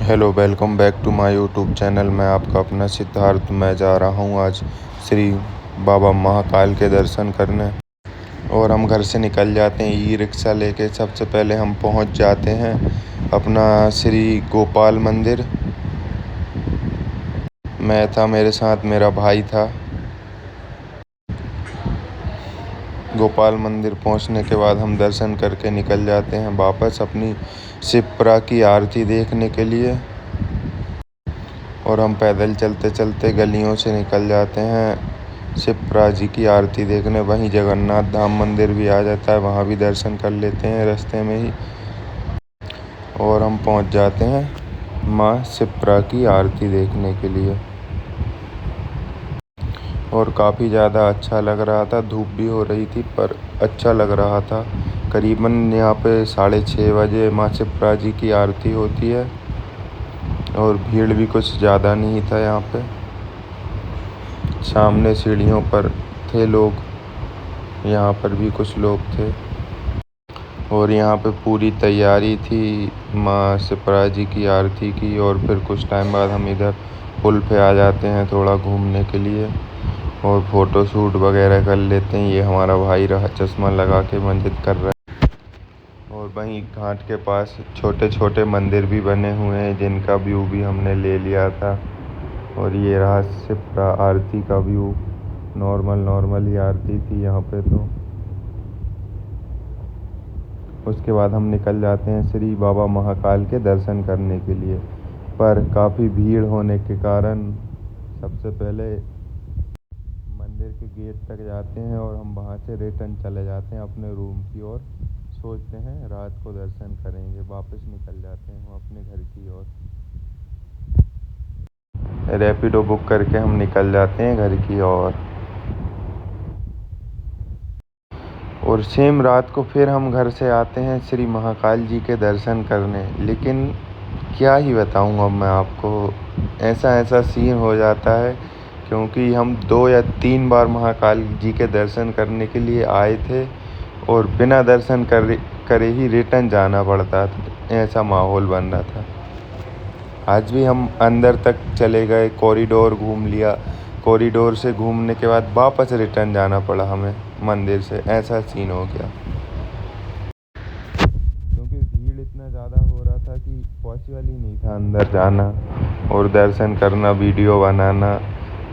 Hello, welcome back to my YouTube channel. मैं आपका अपना सिद्धार्थ। मैं जा रहा हूँ आज श्री बाबा महाकाल के दर्शन करने। और हम घर से निकल जाते हैं ई रिक्शा लेके। सबसे पहले हम पहुँच जाते हैं अपना श्री गोपाल मंदिर। मैं था, मेरे साथ मेरा भाई था। गोपाल मंदिर पहुँचने के बाद हम दर्शन करके निकल जाते हैं वापस अपनी शिप्रा की आरती देखने के लिए। और हम पैदल चलते चलते गलियों से निकल जाते हैं शिप्रा जी की आरती देखने। वहीं जगन्नाथ धाम मंदिर भी आ जाता है, वहाँ भी दर्शन कर लेते हैं रास्ते में ही। और हम पहुँच जाते हैं माँ शिप्रा की आरती देखने के लिए। और काफ़ी ज़्यादा अच्छा लग रहा था, धूप भी हो रही थी पर अच्छा लग रहा था। करीबन यहाँ पे 6:30 बजे माँ शिप्रा जी की आरती होती है। और भीड़ भी कुछ ज़्यादा नहीं था यहाँ पे। सामने सीढ़ियों पर थे लोग, यहाँ पर भी कुछ लोग थे। और यहाँ पे पूरी तैयारी थी माँ शिप्रा जी की आरती की। और फिर कुछ टाइम बाद हम इधर पुल पे आ जाते हैं थोड़ा घूमने के लिए और फ़ोटो शूट वगैरह कर लेते हैं। ये हमारा भाई रहा चश्मा लगा के मंजित कर रहा है। और वहीं घाट के पास छोटे छोटे मंदिर भी बने हुए हैं जिनका व्यू भी हमने ले लिया था। और ये रहा शिप्रा आरती का व्यू। नॉर्मल ही आरती थी यहाँ पे तो। उसके बाद हम निकल जाते हैं श्री बाबा महाकाल के दर्शन करने के लिए। पर काफ़ी भीड़ होने के कारण सबसे पहले मंदिर के गेट तक जाते हैं और हम वहाँ से रिटर्न चले जाते हैं अपने रूम की ओर। सोचते हैं रात को दर्शन करेंगे, वापस निकल जाते हैं हम अपने घर की ओर। रैपिडो बुक करके हम निकल जाते हैं घर की ओर। और सेम रात को फिर हम घर से आते हैं श्री महाकाल जी के दर्शन करने। लेकिन क्या ही बताऊँ अब मैं आपको, ऐसा सीन हो जाता है क्योंकि हम 2 या 3 बार महाकाल जी के दर्शन करने के लिए आए थे और बिना दर्शन करे ही रिटर्न जाना पड़ता था। ऐसा माहौल बन रहा था। आज भी हम अंदर तक चले गए, कॉरिडोर घूम लिया। कॉरिडोर से घूमने के बाद वापस रिटर्न जाना पड़ा हमें मंदिर से। ऐसा सीन हो गया क्योंकि भीड़ इतना ज़्यादा हो रहा था कि पॉसिबल ही नहीं था अंदर जाना और दर्शन करना, वीडियो बनाना।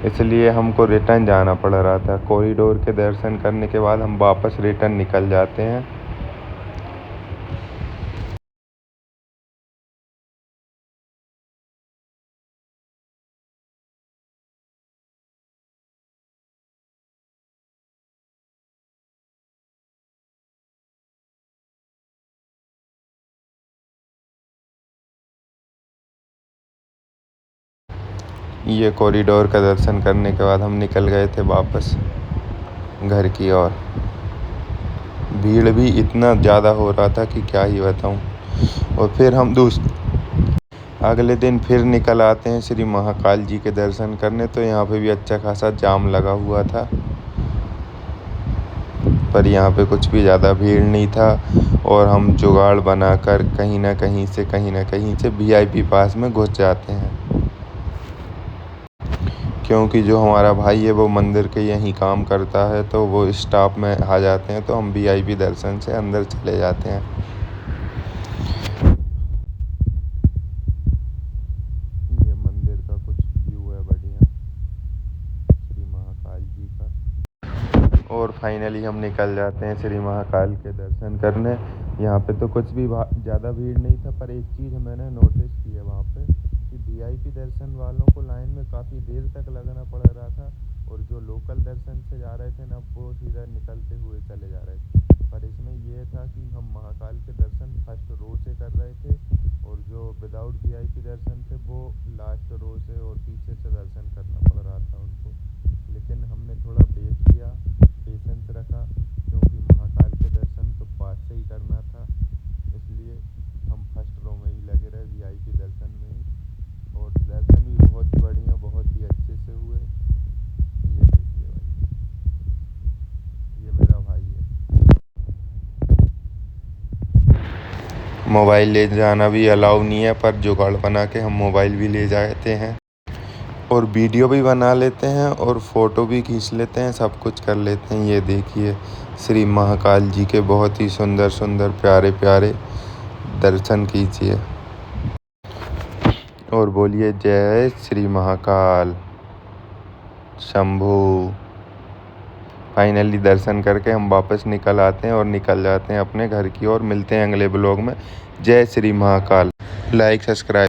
इसलिए हमको रिटर्न जाना पड़ रहा था। कॉरिडोर के दर्शन करने के बाद हम वापस रिटर्न निकल जाते हैं। ये कॉरिडोर का दर्शन करने के बाद हम निकल गए थे वापस घर की ओर। भीड़ भी इतना ज़्यादा हो रहा था कि क्या ही बताऊं। और फिर हम अगले दिन फिर निकल आते हैं श्री महाकाल जी के दर्शन करने। तो यहाँ पे भी अच्छा खासा जाम लगा हुआ था पर यहाँ पे कुछ भी ज़्यादा भीड़ नहीं था। और हम जुगाड़ बनाकर कहीं ना कहीं से वीआईपी पास में घुस जाते हैं क्योंकि जो हमारा भाई है वो मंदिर के यहीं काम करता है तो वो स्टाफ में आ जाते हैं। तो हम वीआईपी दर्शन से अंदर चले जाते हैं। ये मंदिर का कुछ व्यू है बढ़िया श्री महाकाल जी का। और फाइनली हम निकल जाते हैं श्री महाकाल के दर्शन करने। यहाँ पे तो कुछ भी ज़्यादा भीड़ नहीं था पर एक चीज़ मैंने नोटिस की है वहाँ पे कि वीआईपी दर्शन वालों को लाइन में काफ़ी देर तक लगना पड़ रहा था। और जो लोकल दर्शन से जा रहे थे ना वो सीधा निकलते हुए चले जा रहे थे। पर इसमें यह था कि हम महाकाल के दर्शन फर्स्ट रो से कर रहे थे और जो विदाउट वीआईपी दर्शन थे वो लास्ट रो से और पीछे से दर्शन करना पड़ रहा था उनको। लेकिन हमने थोड़ा वेट किया, पेशेंस रखा क्योंकि महाकाल के दर्शन तो पास से ही करना था। इसलिए हम फर्स्ट रो में ही लगे रहे वीआईपी दर्शन में ही। और दर्शन भी बहुत ही बढ़िया, बहुत ही अच्छे से हुए। ये देखिए भाई, ये मेरा भाई है। मोबाइल ले जाना भी अलाउ नहीं है, पर जुगाड़ बना के हम मोबाइल भी ले जाते हैं और वीडियो भी बना लेते हैं और फ़ोटो भी खींच लेते हैं, सब कुछ कर लेते हैं। ये देखिए श्री महाकाल जी के बहुत ही सुंदर सुंदर प्यारे प्यारे दर्शन कीजिए और बोलिए जय श्री महाकाल शंभू। फाइनली दर्शन करके हम वापस निकल आते हैं और निकल जाते हैं अपने घर की ओर। मिलते हैं अगले ब्लॉग में। जय श्री महाकाल। Like subscribe.